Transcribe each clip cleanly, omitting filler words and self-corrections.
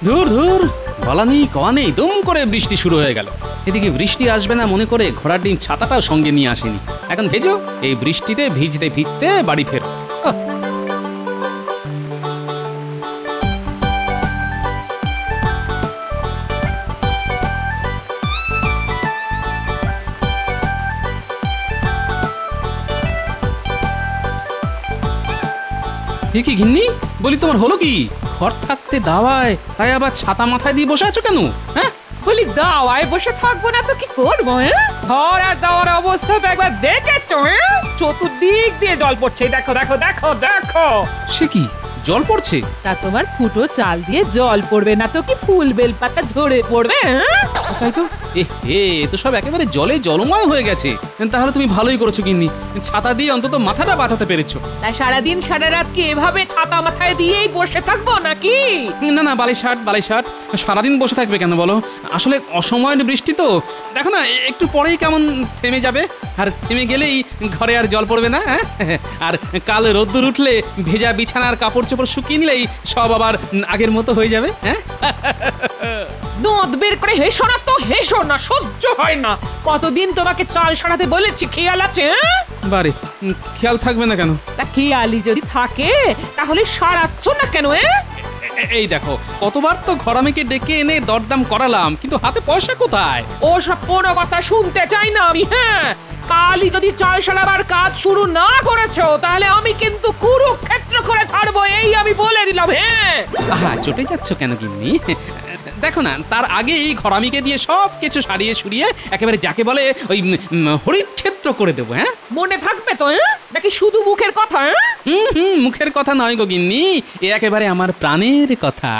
ধুর ধুর, বলা নেই কওয়া নেই, দুম করে বৃষ্টি শুরু হয়ে গেল। এদিকে বৃষ্টি আসবে না মনে করে ঘোড়ার ডিম ছাতাটাও সঙ্গে নিয়ে আসেনি। এখন ভেজো, এই বৃষ্টিতে ভিজতে ভিজতে বাড়ি ফেরো। কি গিন্নি, বলি তোমার হলো কি? ঘর থাকতে দাওয়ায়, তাই আবার ছাতা মাথায় দিয়ে বসে আছো কেন? হ্যাঁ, বলি দাওয়ায় বসে থাকবো না তো কি করবো? ঘর আর দাওয়ার অবস্থা একবার দেখেছো? চতুর্দিক দিয়ে জল পড়ছে, দেখো দেখো দেখো দেখো। সে কি, জল পড়ছে? তা তোমার ফুটো চাল দিয়ে জল পড়বে না তো কি ফুল বেলপাতা ঝরে পড়বে? তাই তো, এ তো সব একেবারে জলে জলময় হয়ে গেছে। তাহলে তুমি ভালোই করেছো গিন্নি, ছাতা দিয়ে অন্তত মাথাটা বাঁচাতে পেরেছো। তাই সারাদিন সারা রাত কি এভাবে ছাতা মাথায় দিয়েই বসে থাকবো নাকি? না না, বালিশাট সারাদিন বসে থাকবে কেন বলো? আসলে অসময়ের বৃষ্টি তো, দেখো না একটু পরেই কেমন থেমে যাবে, আর থেমে গেলেই ঘরে আর জল পড়বে না। আর কাল রোদ্দুর উঠলে ভেজা বিছানার কাপড় চোপড় শুকিয়ে নিলেই সব আবার আগের মতো হয়ে যাবে। হ্যাঁ, দাঁত বের করে হেসো না তো, হেসো না, সহ্য হয় না। কতদিন তোমাকে চাল সারাতে বলেছি, খেয়াল আছে? বারে, খেয়াল থাকবে না কেন? তা খেয়ালি যদি থাকে তাহলে সারাচ্ছ না কেন? এই দেখো, কতবার তো ঘরামিকে ডেকে এনে দরদাম করালাম, কিন্তু হাতে পয়সা কোথায়? ও সব কোনো কথা শুনতে চাই না আমি। হ্যাঁ, কালই যদি চাল সারাবার কাজ শুরু না করেছো তাহলে আমি কিন্তু কুরুক্ষেত্র করে ছাড়বো, এই আমি বলে দিলাম। হ্যাঁ, চটে যাচ্ছ কেন গিন্নি? দেখো না, তার আগেই ঘরামিকে দিয়ে সব কিছু সারিয়ে সুরিয়ে একেবারে যাকে বলে ওই হরিত ক্ষেত্র করে দেবো। হ্যাঁ, মনে থাকবে তো? নাকি শুধু মুখের কথা? মুখের কথা নয় গো গিন্নি, এ একেবারে আমার প্রাণের কথা।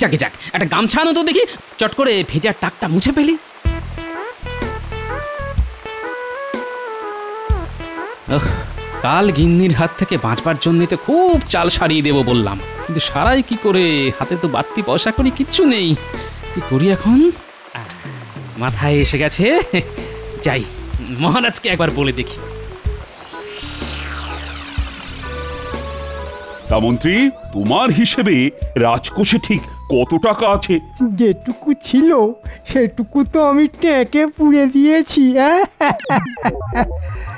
যাক, একটা গামছা আনো তো দেখি, চট করে ভেজা টাকটা মুছে ফেলি। কাল গিন্নির হাত থেকে বাঁচবার জন্য তো খুব চাল সারিয়ে দেবো বললাম, কিন্তু সারাই কি করে? হাতে তো বাড়তি পয়সা করি কিচ্ছু নেই, কি করি এখন? মাথায় এসে গেছে, যাই মহারাজকে একবার বলে দেখি। তা মন্ত্রী, তোমার হিসেবে রাজকোষে ঠিক কত টাকা আছে? যেটুকু ছিল সেটুকু তো আমি ট্যাঁকে পুড়ে দিয়েছি।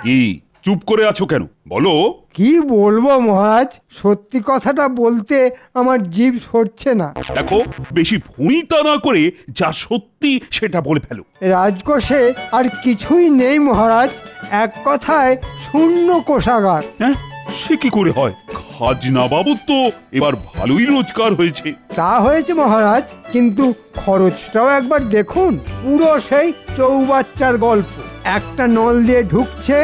কি চুপ করে আছো কেন, বলো। কি বলবো মহারাজ, সত্যি কথাটা বলতে আমার জিভ সরছে না। দেখো, বেশি ভুঁইতা না করে যা সত্যি সেটা বলে ফেলো। রাজকোষে আর কিছুই নেই মহারাজ, এক কথায় শূন্য কোষাগার। হ্যাঁ, সে কি করে হয়? খাজনা বাবদ তো এবার ভালোই রোজগার হয়েছে। তা হয়েছে মহারাজ, কিন্তু খরচটাও একবার দেখুন, পুরো সেই চৌবাচ্চার গল্প। একটা নল দিয়ে ঢুকছে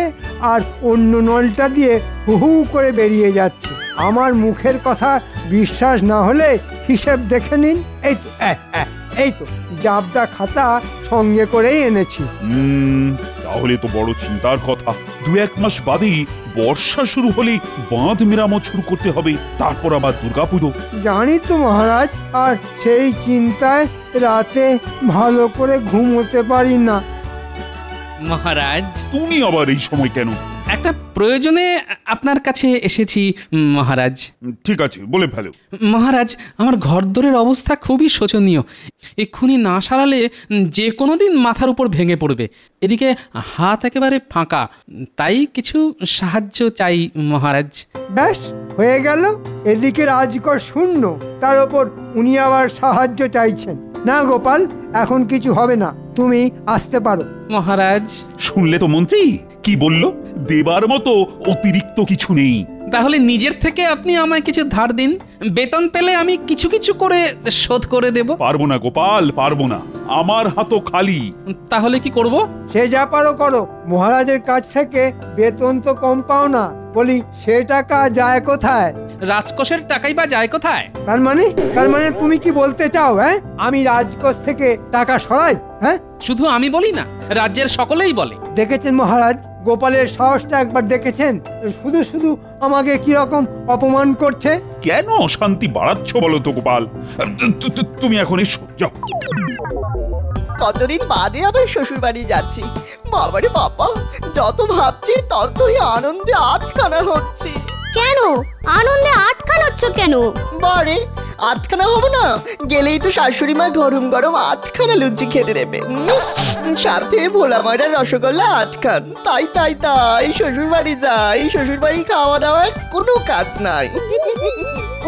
আর অন্য নলটা দিয়ে হু হু করে বেরিয়ে যাচ্ছে। আমার মুখের কথা বিশ্বাস না হলে হিসেব দেখে নিন। এই তো জাবদা খাতা সঙ্গে করেই এনেছি। তাহলে তো বড় চিন্তার কথা। 2-1 মাস বাদেই বর্ষা শুরু হলেই বাঁধ মেরামত শুরু করতে হবে, তারপর আবার দুর্গাপুজো। জানি তো মহারাজ, আর সেই চিন্তায় রাতে ভালো করে ঘুমোতে পারি না। মহারাজ, তুমি আবার এই সময় কেন? একটা প্রয়োজনে আপনার কাছে এসেছি মহারাজ। ঠিক আছে, বলে ফেলো। মহারাজ, আমার ঘরদোরের অবস্থা খুবই শোচনীয়, এক্ষুনি না সারালে যে কোনো দিন মাথার উপর ভেঙে পড়বে। এদিকে হাত একেবারে ফাঁকা, তাই কিছু সাহায্য চাই মহারাজ। ব্যাস হয়ে গেল, এদিকে রাজকোষ শূন্য, তার উপর উনি আবার সাহায্য চাইছেন। না গোপাল, এখন কিছু হবে না, তুমি আসতে পারো। মহারাজ, শুনলে তো মন্ত্রী কি বলল, দেবার মতো অতিরিক্ত কিছু নেই। তাহলে নিজের থেকে আপনি আমায় কিছু ধার দিন, বেতন পেলে আমি কিছু কিছু করে শোধ করে দেব। পারবো না গোপাল, পারবো না, আমার হাতও খালি। তাহলে কি করব? সে যা পারো করো, মহারাজের কাছ থেকে বেতন তো কম পাও না। বলি, সে টাকা যায় কোথায়? রাজকোষের টাকাই বা যায় কোথায়? তার মানে তুমি কি বলতে চাও? আমি রাজকোষ থেকে টাকা সরাই? শুধু আমি বলি না, রাজ্যের সকলেই বলে। দেখেছেন মহারাজ, গোপালের সাহসটা একবার দেখেছেন? শুধু শুধু আমাকে কিরকম অপমান করছে। কেন অশান্তি বাড়াচ্ছ বলো তো গোপাল? তুমি এখন এসো, যাও। কতদিন বাদে আবার শ্বশুর বাড়ি যাচ্ছি। বাবারে বাবা, যত ভাবছি ততই আনন্দে আটখানা হচ্ছি। কেন আনন্দে আটখান হচ্ছ কেন? বারে, আটখানা হবো না? গেলেই তো শাশুড়ি মা গরম গরম 8খানা লুচি খেতে দেবে, সাথে ভোলা ময়দার রসগোল্লা 8খান। তাই তাই তাই শ্বশুর বাড়ি যাই, শ্বশুর বাড়ি খাওয়া দাওয়ার কোনো কাজ নাই।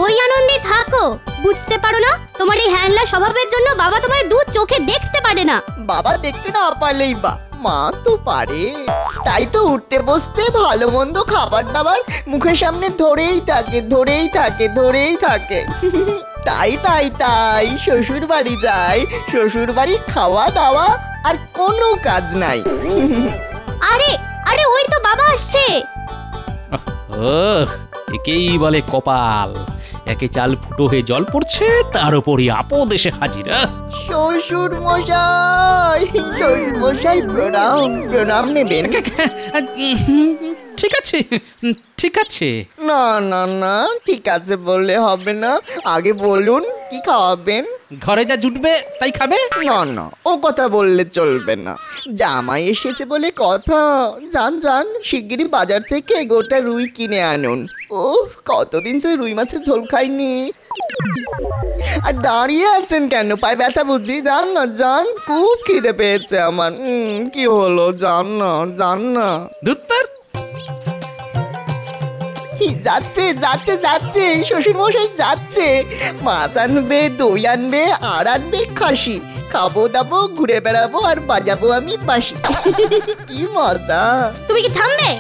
ওই আনন্দে থাকো, বুঝতে পারো না তোমার এই হ্যাংলা স্বভাবের জন্য বাবা তোমার দু চোখে দেখতে পারে না। বাবা দেখতে না পারলেই বা মা তো পারে, তাই তো উঠতে বসতে ভালো মন্দ খাবার দাবার মুখের সামনে ধরেই থাকে ধরেই থাকে ধরেই থাকে। তাই তাই তাই শ্বশুর বাড়ি যাই, শ্বশুর বাড়ি খাওয়া দাওয়া আর কোনো কাজ নাই। আরে আরে ওই তো বাবা আসছে। একেই বলে কপাল, একে চাল ফুটো হয়ে জল পড়ছে, তার উপরই আপদ এসে হাজির। শ্বশুর মশাই, শ্বশুর মশাই প্রণাম, প্রণাম নেবেন। ঠিক আছে ঠিক আছে। না না না ঠিক আছে বললে হবে না, আগে বলুন কি খাওয়াবেন। ঘরে যা জুটবে তাই খাবে। না না ও কথা বললে চলবে না, জামাই এসেছে বলে কথা। যান যান শিগগিরই বাজার থেকে গোটা রুই কিনে আনুন। ও কতদিন সে রুই মাছের ঝোল খাইনি। আর দাঁড়িয়ে আছেন কেন, পায়ে ব্যথা বুঝি? যান না যান, খুব খিদে পেয়েছে আমার। কি হলো, যান না যান না। দুত্তর যাচ্ছে যাচ্ছে যাচ্ছে শ্বশুর মশাই যাচ্ছে, মাছ আনবে, দই আনবে, আর আনবে খাসি। খাবো দাবো, ঘুরে বেড়াবো, আর বাজাবো আমি বাঁশি। কি মজা। তুমি কি থামবে?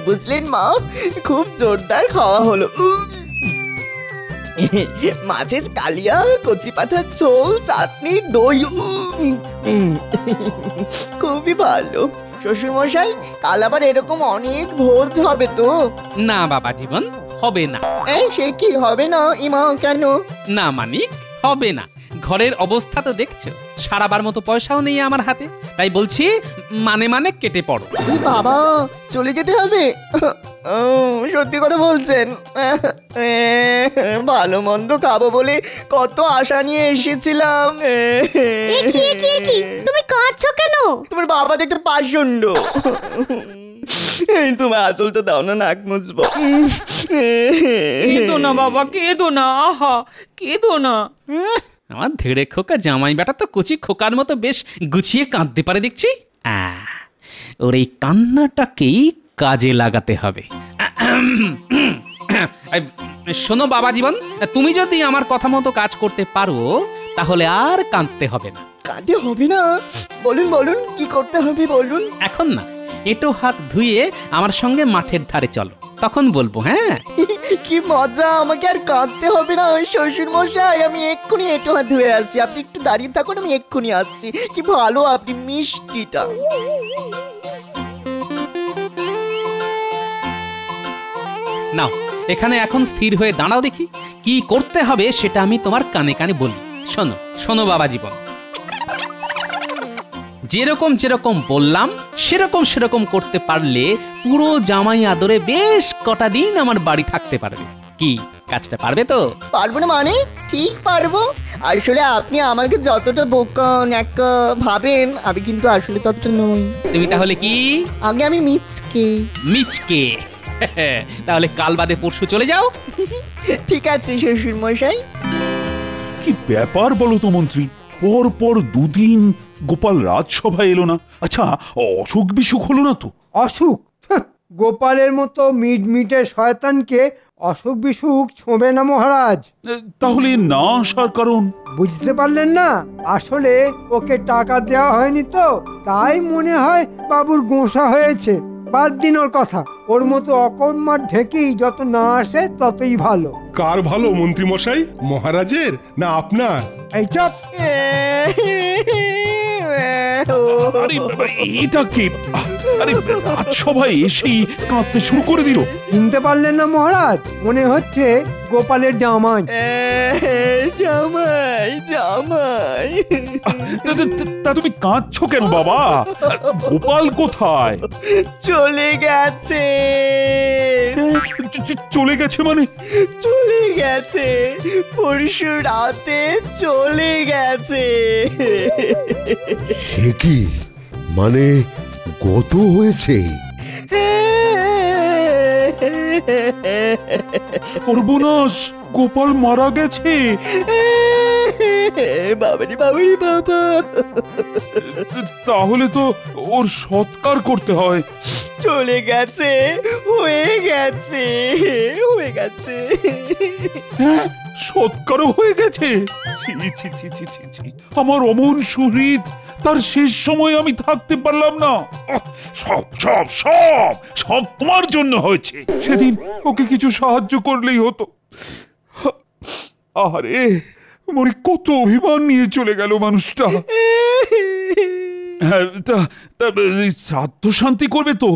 বুঝলেন মা, খুব জোরদার খাওয়া হলো। মাছের কালিয়া, কচি পাতার ঝোল, চাটনি, দই, খুবই ভালো। শ্বশুর মশাই কাল আবার এরকম অনেক ভোজ হবে তো? না বাবা জীবন, হবে না। সে কি হবে না ইমা, কেন? না মানিক, হবে না। ঘরের অবস্থা তো দেখছো, সারাবার মতো পয়সাও নেই আমার হাতে, তাই বলছি মানে মানে কেটে পড়ো। বাবা চলে যেতে হবে? সত্যি কথা বলছেন? ভালো মন্দ খাবো বলে কত আশা নিয়ে এসেছিলাম। তুমি কাঁদছো কেন? তোমার বাবা দেখতে পাষণ্ড। তোমার আঁচল তো দাও না, নাক মুছবো। কেঁদো না বাবা, কেঁদো না, আহা কেঁদো না। আমার ধেড়ে খোকা জামাই বেটা তো কচি খোকার মতো বেশ গুছিয়ে কাঁদতে পারে দেখছি। ওর এই কান্নাটাকেই কাজে লাগাতে হবে। শোনো বাবা জীবন, তুমি যদি আমার কথা মতো কাজ করতে পারো তাহলে আর কাঁদতে হবে না। কাঁদতে হবে না? বলুন বলুন কি করতে হবে বলুন। এখন না, এঁটো হাত ধুয়ে আমার সঙ্গে মাঠের ধারে চলো, তখন বলবো। হ্যাঁ কি মজা, আমাকে আর কাঁদতে হবে না। ওই শ্বশুর মশাই আমি এক্ষুনি এঁটো হাত ধুয়ে আসছি, আপনি একটু দাঁড়িয়ে থাকুন, আমি এক্ষুনি আসছি। কি ভালো আপনি, মিষ্টিটা। নাও এখানে এখন স্থির হয়ে দাঁড়াও, দেখি কি করতে হবে সেটা আমি তোমার কানে কানে বলি। শোনো শোনো বাবা জীবন, যেরকম যেরকম বললাম সেরকম সেরকম করতে পারলে পুরো জামাই আদরে বেশ কটা দিন আমার বাড়ি থাকতে পারবে। কি কাজটা পারবে তো? পারবো না মানে? ঠিক পারবো। আসলে আপনি আমাকে যতটা বোকা ন্যাকা ভাবেন, আমি কিন্তু আসলে ততটা নই। তুমি তাহলে কি? আগে আমি মিচকে। মিচকে? তাহলে কাল বাদে পরশু চলে যাও। ঠিক আছে শ্বশুর মশাই। কি ব্যাপার বলো তো মন্ত্রী, পর পর দুদিন গোপাল রাজসভায় এলো না। আচ্ছা অসুখ বিসুখ হলো না তো? অসুখ? গোপালের মতো মিটমিটে শয়তানকে অসুখ বিসুখ ছোঁবে না মহারাজ। তাহলে না আসার কারণ? বুঝতে পারলেন না? আসলে ওকে টাকা দেওয়া হয়নি তো, তাই মনে হয় বাবুর গোঁসা হয়েছে। বাদ দিন ওর কথা, ওর মতো অকর্মার ঢেকি যত না আসে ততই ভালো। কার ভালো মন্ত্রী মশাই, মহারাজের না আপনার? এই চপ। আরে এটা কি? আরে রাজসভায় এসেই কাঁদতে শুরু করে দিল। চিনতে পারলেন না মহারাজ? মনে হচ্ছে গোপালের জামাই। জামাই জামাই। তা তুমি কাঁদছো কেন বাবা? গোপাল কোথায়? চলে গেছে। চলে গেছে মানে? চলে গেছে, পরশু রাতে চলে গেছে। সে কি মানে গত হয়েছে? সর্বনাশ, গোপাল মারা গেছে। বাবারি বাবারি বাবা। তাহলে তো ওর সৎকার করতে হয়। চলে গেছে, হয়ে গেছে, হয়ে গেছে। হ্যাঁ, সৎকারও হয়ে গেছে। ছি ছি ছি ছি ছি ছি, আমার অমন সুহৃদ, তার শেষ সময় আমি থাকতে পারলাম না। সব সব সব সব তোমার জন্য হয়েছে। সেদিন ওকে কিছু সাহায্য করলেই হতো। আরে মনে কত অভিমান নিয়ে চলে গেল মানুষটা। হ্যাঁ, তা শ্রাদ্ধ শান্তি করবে তো?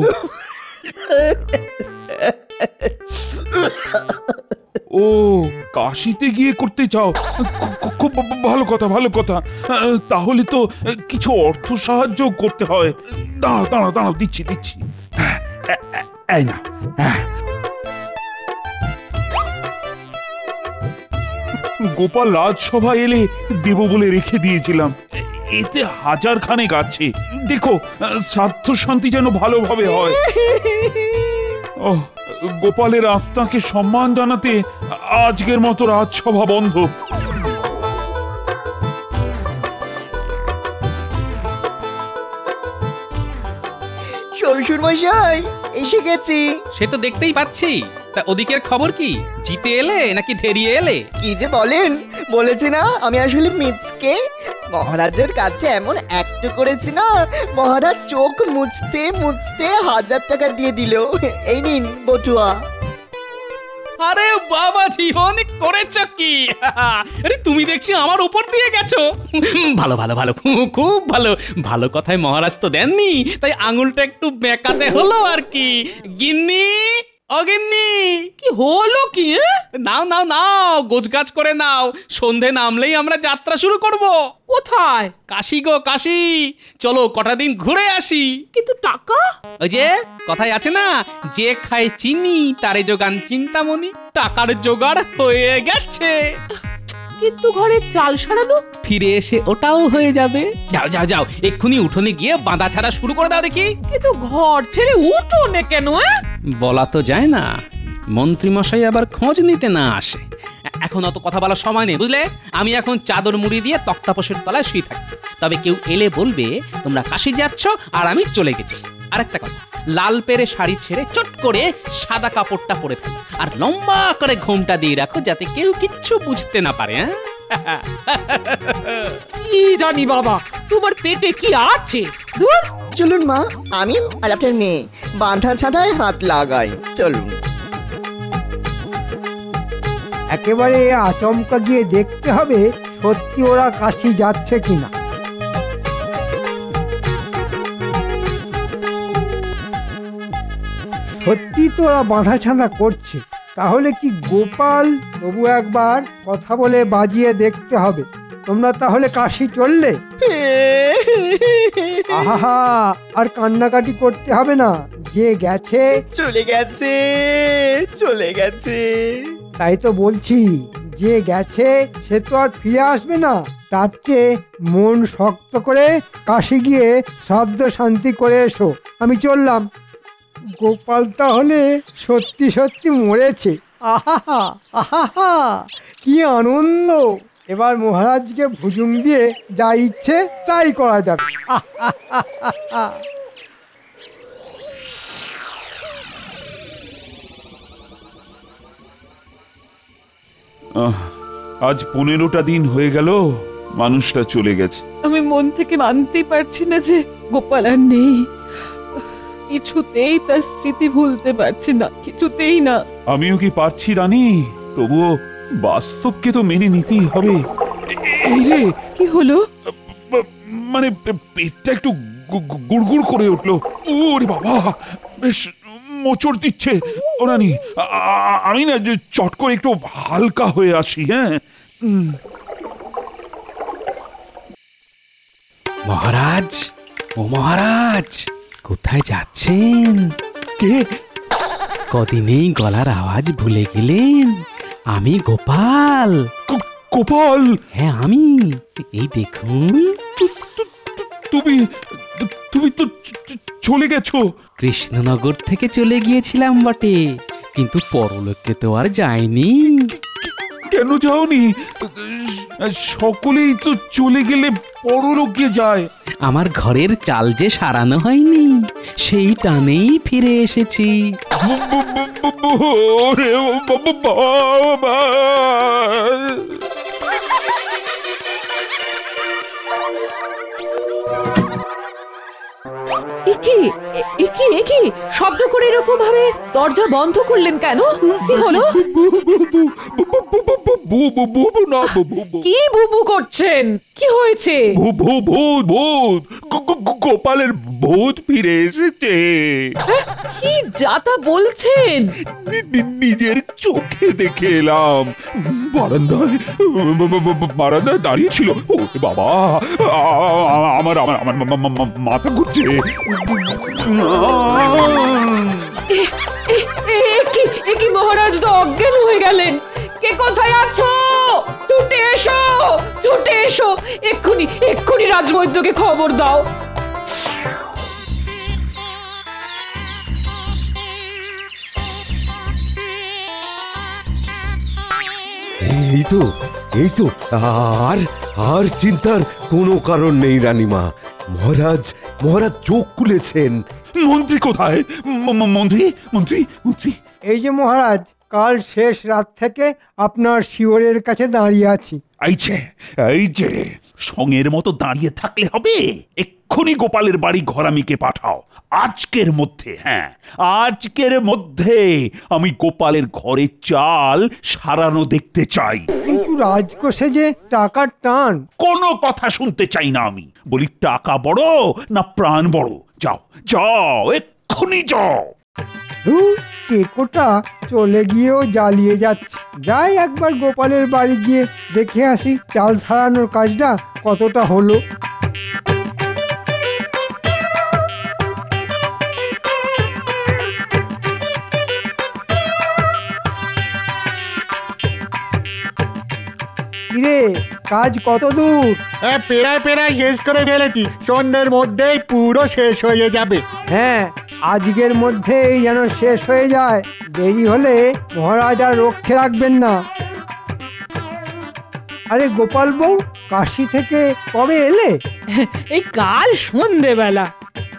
ও, কাশিতে গিয়ে করতে চাও? খুব ভালো কথা, ভালো কথা। তাহলে তো কিছু অর্থ সাহায্য করতে হয়। দাঁড়াও দাঁড়াও দাঁড়াও, দিচ্ছি দিচ্ছি। এই না, গোপাল রাজসভা এলে দেব বলে রেখে দিয়েছিলাম। এতে 1000 খানেক আছে। দেখো শ্রাদ্ধ শান্তি যেন ভালোভাবে হয়। ও, গোপালের আত্মাকে সম্মান জানাতে আজকের মতো রাজসভা বন্ধ। শ্বশুর মশাই, এসে গেছি। সে তো দেখতেই পাচ্ছি। তা ওদিকের খবর কি? জিতে এলে নাকি ধেরিয়ে এলে? কি যে বলেন, বলেছি না আমি আসলে মিচকে। মহারাজের কাছে এমন অ্যাক্ট করেছি না, মহারাজ চোখ মুছতে মুছতে 1000 টাকা দিয়ে দিল। এই নিন বটুয়া। আরে বাবাজি, অনেক করেছ কি! আরে তুমি দেখছি আমার উপর দিয়ে গেছো। ভালো ভালো ভালো, খুব ভালো। ভালো কথায় মহারাজ তো দেননি, তাই আঙুলটা একটু বেঁকাতে হলো আর কি। গিন্নি, অগিন্নি, কি হলো কি? নাও নাও নাও, গোছগাছ করে নাও। সন্ধে নামলেই আমরা যাত্রা শুরু করব। কোথায়? কাশি গো কাশি, চলো কটা দিন ঘুরে আসি। কিন্তু টাকা? ওই যে কথায় আছে না, যে খায় চিনি তারে যোগান চিন্তামণি। টাকার জোগাড় হয়ে গেছে, কিন্তু ঘরে চাল সারানো? ফিরে এসে ওটাও হয়ে যাবে। যাও যাও যাও, এক্ষুনি উঠোনে গিয়ে বাঁধা ছাড়া শুরু করে দাও দেখি। কিন্তু ঘর ছেড়ে উঠোনে কেন? বলা তো যায় না, মন্ত্রী মশাই আবার খোঁজ নিতে না আসে। এখন অত কথা বলার সময় নেই, বুঝলে? আমি এখন চাদর মুড়ি দিয়ে তক্তাপোষের তলায় শুয়ে থাকি। তবে কেউ এলে বলবে তোমরা কাশি যাচ্ছ আর আমি চলে গেছি। আরেকটা কথা, লাল পেরে শাড়ি ছেড়ে চট করে সাদা কাপড়টা পরে ফেলো, আর লম্বা করে ঘোমটা দিয়ে রাখো, যাতে কেউ কিচ্ছু বুঝতে না পারে। হ্যাঁ, কি জানি বাবা, তোমার পেটে কি আছে? দূর। চলুন মা, আমি আর আপনার মেয়ে বাঁধা ছাদায় হাত লাগাই। চলুন। একেবারে আচমকা গিয়ে দেখতে হবে সত্যি ওরা কাশি যাচ্ছে কিনা। সত্যি তো ওরা বাঁধা ছাঁধা করছে, তাহলে কি গোপাল? তবু একবার কথা বলে বাজিয়ে দেখতে হবে। তোমরা তাহলে কাশি চললে? আহা, আর কান্নাকাটি করতে হবে না। যে গেছে চলে গেছে, চলে গেছে। তাই তো বলছি, যে গেছে সে তো আর ফিরে আসবে না। তার চেয়ে মন শক্ত করে কাশি গিয়ে শ্রাদ্ধ শান্তি করে এসো। আমি চললাম। গোপাল তাহলে সত্যি সত্যি মরেছে। আহা আহা, কি আনন্দ! এবার মহারাজকে ভুজুং দিয়ে যা ইচ্ছে তাই করা যাবে। আজ 15টা দিন হয়ে গেল মানুষটা চলে গেছে। আমি মন থেকে মানতেই পারছি না যে গোপাল আর নেই। কিছুতেই তার স্মৃতি ভুলতে পারছি না, কিছুতেই না। আমিও কি পারছি রানী, তবুও বাস্তবকে তো মেনে নিতেই হবে। এই রে, কি হলো? মানে পেটটা একটু গুড়গুড় করে উঠলো। ওরে বাবা, বেশ মোচড় দিচ্ছে। ও রানী, আমি না চট করে একটু হালকা হয়ে আসি। হ্যাঁ, মহারাজ, ও মহারাজ, কোথায় যাচ্ছেন? কে? কদিনেই গলার আওয়াজ ভুলে গেলেন? আমি গোপাল। গোপাল? হ্যাঁ আমি। এই দেখুন। তুমি তুমি তো চলে গেছো। কৃষ্ণনগর থেকে চলে গিয়েছিলাম বটে, কিন্তু পরলোকে তো আর যায়নি। কেন যাওনি? সকলেই তো চলে গেলে পরলোকে যায়। আমার ঘরের চাল যে সারানো হয়নি, সেই টানেই ফিরে এসেছি। ওরে বাবা! একি শব্দ করে এরকম ভাবে দরজা বন্ধ করলেন কেন? কি হলো? কি বুবু করছেন? কি হয়েছে? গোপালের ভূত ফিরে এসেছে। কি যাতা বলছেন? নিজের চোখে দেখে এলাম। বারান্দায় দাঁড়িয়ে ছিল। ও বাবা, আমার আমার আমার মাথা ঘুরছে। কি মহারাজ তো অজ্ঞান হয়ে গেলেন। কে কোথায় আছো? ছুটে এসো, ছুটে এসো, এক্ষুনি রাজবৈদ্যকে খবর দাও। এই তো আর চিন্তার কোনো কারণ নেই রানীমা। মহারাজ চোখ খুলেছেন। মন্ত্রী কোথায়? মন্ত্রী। এই যে মহারাজ, কাল শেষ রাত থেকে আপনার শিওরের কাছে দাঁড়িয়ে আছি। এই যে সঙ্গের মতো দাঁড়িয়ে থাকলে হবে। এক্ষুনি গোপালের বাড়ি ঘরামিকে পাঠাও। আজকের মধ্যে আমি গোপালের ঘরে চাল সারানো দেখতে চাই। কিন্তু রাজকোষে যে টাকার টান। কোনো কথা শুনতে চাই না আমি। বলি টাকা বড় না প্রাণ বড়? যাও, এক্ষুনি যাও। টেকোটা চলে গিয়েও জ্বালিয়ে যাচ্ছে। যাই একবার গোপালের বাড়ি গিয়ে দেখে আসি চাল সারানোর কাজটা কতটা হলো। কিরে, কাজ কত দূর? পেড়ায় শেষ করে ফেলেছি। সন্ধ্যের মধ্যেই পুরো শেষ হয়ে যাবে। হ্যাঁ, আজকের মধ্যেই যেন শেষ হয়ে যায়। দেরি হলে মহারাজ আর রক্ষে রাখবেন না। আরে গোপাল বউ, কাশি থেকে কবে এলে? এই কাল সন্ধেবেলা।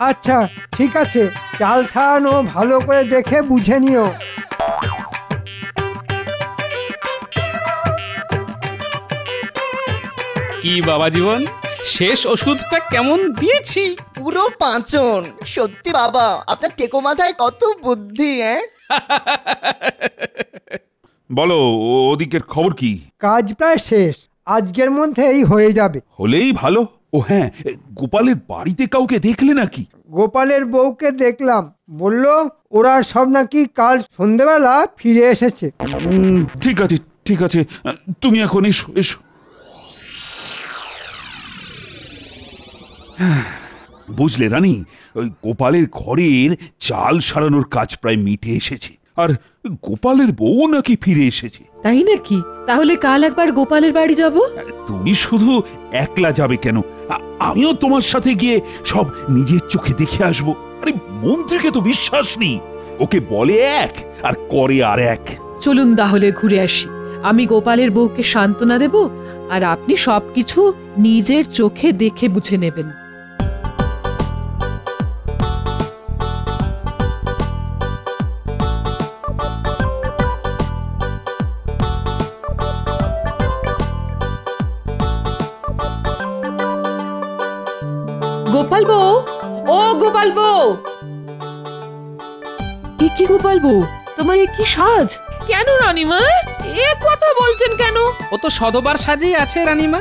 আচ্ছা ঠিক আছে, চাল ছাড়ানো ভালো করে দেখে বুঝে নিও। কি বাবা জীবন, শেষ ওষুধটা কেমন দিয়েছি? পুরো পাঁচন। সত্যি বাবা, আপনার টেকো মাথায় কত বুদ্ধি। বলো, ওদিকের খবর কি? কাজ প্রায় শেষ, আজকের মধ্যেই হয়ে যাবে। হলেই ভালো। ও হ্যাঁ, গোপালের বাড়িতে কাউকে দেখলে নাকি? গোপালের বউকে দেখলাম, বলল ওরা সব নাকি কাল সন্ধেবেলা ফিরে এসেছে। ঠিক আছে, তুমি এখন এসো। বুঝলে রানী, ওই গোপালের ঘরের চাল সারানোর কাজ প্রায় মিটে এসেছে। আর গোপালের বউ নাকি ফিরে এসেছে। তাই নাকি? তাহলে কাল একবার গোপালের বাড়ি যাব। তুমি শুধু একলা যাবে কেন? আমিও তোমার সাথে গিয়ে সব নিজের চোখে দেখে আসবো। আরে মন্ত্রীকে তো বিশ্বাস নেই। ওকে বলে এক আর করে আর এক। চলুন তাহলে ঘুরে আসি। আমি গোপালের বউকে সান্ত্বনা দেব, আর আপনি সবকিছু নিজের চোখে দেখে বুঝে নেবেন। গোপাল বউ, ও গোপাল বউ। কি গোপাল বউ, তোমার কি সাজ? কেন রানীমা এ কথা বলছেন কেন? ও তো সদবার সাজেই আছে রানীমা।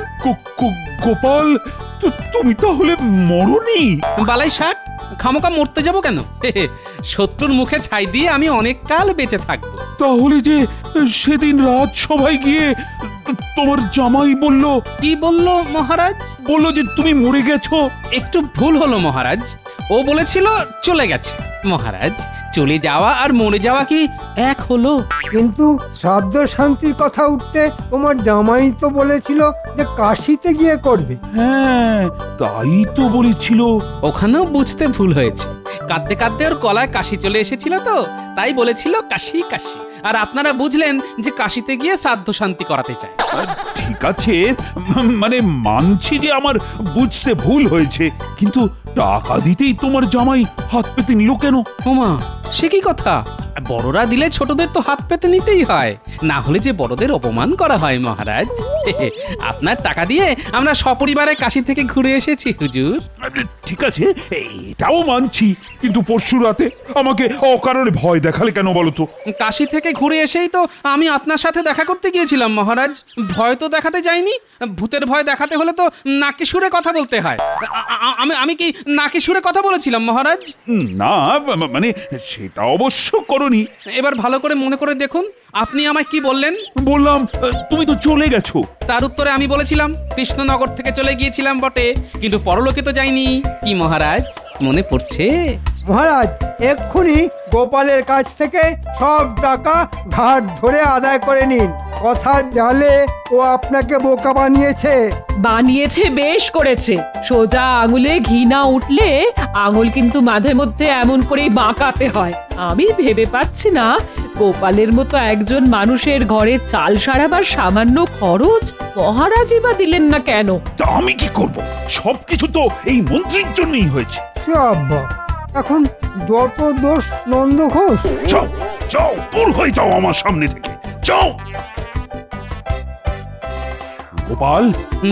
গোপাল, তুমি তাহলে মরনি? বালাই ষাট, খামোকা মরতে যাব কেন? শত্রুর মুখে ছাই দিয়ে আমি অনেক কাল বেঁচে থাকবো। তাহলে যে সেদিন রাত সবাই গিয়ে তোমার জামাই বলল, কি বললো মহারাজ? বলল যে তুমি মরে গেছো। একটু ভুল হলো মহারাজ, ও বলেছিল চলে গেছে। মহারাজ, চলে যাওয়া আর মরে যাওয়া কি এক হলো? কিন্তু শ্রাদ্ধ শান্তির কথা উঠতে তোমার জামাই তো বলেছিল যে কাশিতে গিয়ে করবে। হ্যাঁ, তাই তো বলেছিল। ওখানেও বুঝতে ভুল হয়েছে। কাঁদতে কাঁদতে ওর গলায় কাশি চলে এসেছিল তো, তাই বলেছিল কাশি কাশি। আর আপনারা বুঝলেন যে কাশিতে গিয়ে শ্রাদ্ধ শান্তি করাতে চায়। ঠিক আছে, মানে মানছি যে আমার বুঝতে ভুল হয়েছে, কিন্তু টাকা দিতেই তোমার জামাই হাত পেতে নিল কেন? ওমা, সে কি কথা? বড়রা দিলে ছোটদের তো হাত পেতে নিতেই হয়, না হলে যে বড়দের অপমান করা হয় মহারাজ। আপনার টাকা দিয়ে আমরা সপরিবারে কাশি থেকে ঘুরে এসেছি হুজুর। ঠিক আছে, এটাও মানছি, কিন্তু পরশু রাতে আমাকে অকারণে ভয় দেখালে কেন বলো তো? কাশি থেকে ঘুরে এসেই তো আমি আপনার সাথে দেখা করতে গিয়েছিলাম মহারাজ। ভয় তো দেখাতে যাইনি। ভূতের ভয় দেখাতে হলে তো নাকি সুরে কথা বলতে হয়। আমি কি নাকি সুরে কথা বলেছিলাম মহারাজ? না, মানে সেটা অবশ্য করনি। এবার ভালো করে মনে করে দেখুন, আপনি আমায় কি বললেন? বললাম তুমি তো চলে গেছো। তার উত্তরে আমি বলেছিলাম কৃষ্ণনগর থেকে চলে গিয়েছিলাম বটে, কিন্তু পরলোকে তো যাইনি। কি মহারাজ, মনে পড়ছে? মহারাজ, এক্ষুনি গোপালের কাছ থেকে সব টাকা ঘাট ধরে আদায় করে নিন। কথার জালে ও আপনাকে বোকা বানিয়েছে। বানিয়েছে, বেশ করেছে। সোজা আঙুলে ঘি না উঠলে আঙুল কিন্তু মাঝে মধ্যে এমন করেই বাঁকাতে হয়। আমি ভেবে পাচ্ছি না গোপালের মতো একজন মানুষের ঘরে চাল সারাবার সামান্য খরচ মহারাজই বা দিলেন না কেন? তা আমি কি করব? সবকিছু তো এই মন্ত্রীর জন্যই হয়েছে। আব্বা, এখন যত দোষ নন্দ ঘোষ। যাও যাও, দূর হয়ে যাও আমার সামনে থেকে, যাও। গোপাল,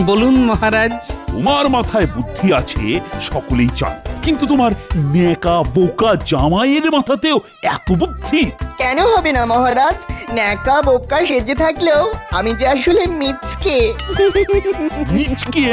বলুন মহারাজ। তোমার মাথায় বুদ্ধি আছে সকলেই চান, কিন্তু তোমার নেকা বোকা জামাইয়ের মাথাতেও এত বুদ্ধি কেন হবে না মহারাজ? ন্যাকা বোকা সেজে থাকলেও আমি যে আসলে মিচকে। নিচকে,